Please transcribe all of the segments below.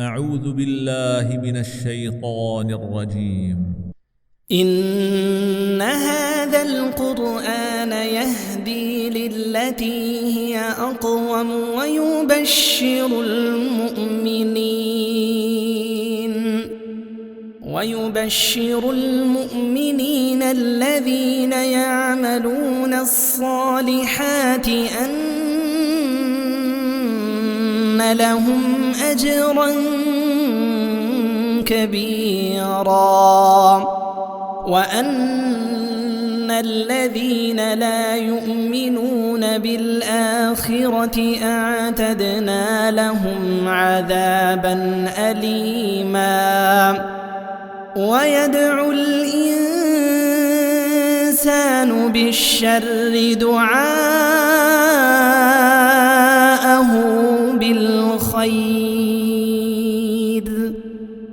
أعوذ بالله من الشيطان الرجيم. إن هذا القرآن يهدي للتي هي أقوم ويبشر المؤمنين الذين يعملون الصالحات أن لهم أجرا كبيرا وأن الذين لا يؤمنون بالآخرة أعتدنا لهم عذابا أليما ويدعو الإنسان بالشر دعاءه بالخير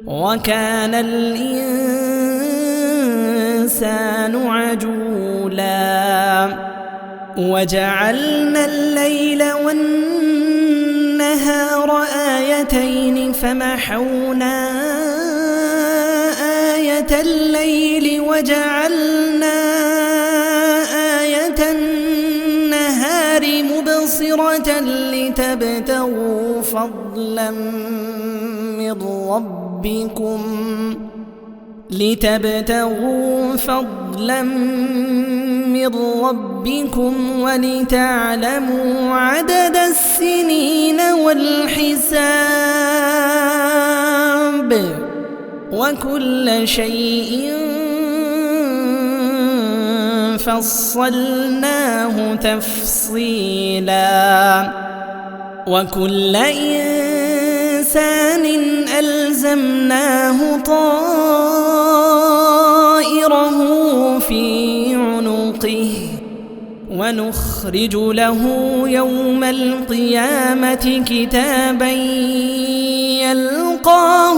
وكان الإنسان عجولا وجعلنا الليل والنهار آيتين فمحونا آية الليل وجعلنا آية النهار مبصرة لتبتغوا فضلا من ربكم ولتعلموا عدد السنين والحساب وكل شيء فصلناه تفصيلا وكل إنسان ألزمناه طائره في عنقه ونخرج له يوم القيامة كتابا يلقاه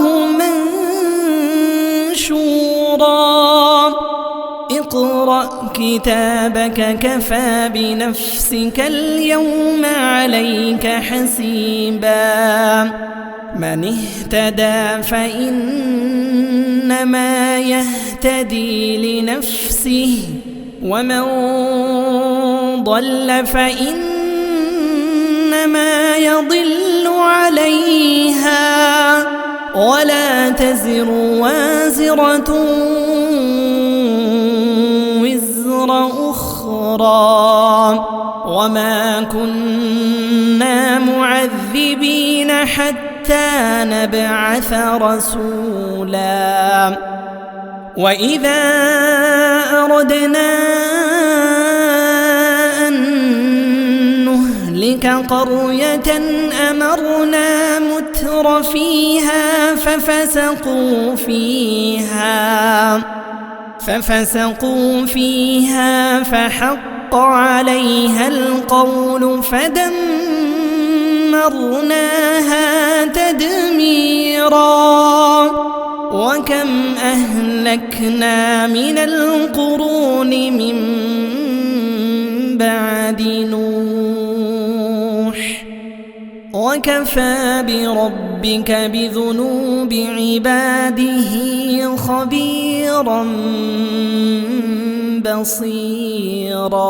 منشورا اقرأ كتابك كفى بنفسك اليوم عليك حسيبا من اهتدى فإنما يهتدي لنفسه ومن ضل فإنما يضل عليها ولا تزر وازرة وزر أخرى وما كنا معذبين حتى نبعث رسولا وإذا أردنا أن نهلك قرية أمرنا متر فيها ففسقوا فيها فحق عليها القول فدمرناها تدميرا وكم أهلكنا من القرون من بعد نوح وكفى بربك بذنوب عباده خبيرا بصيرا.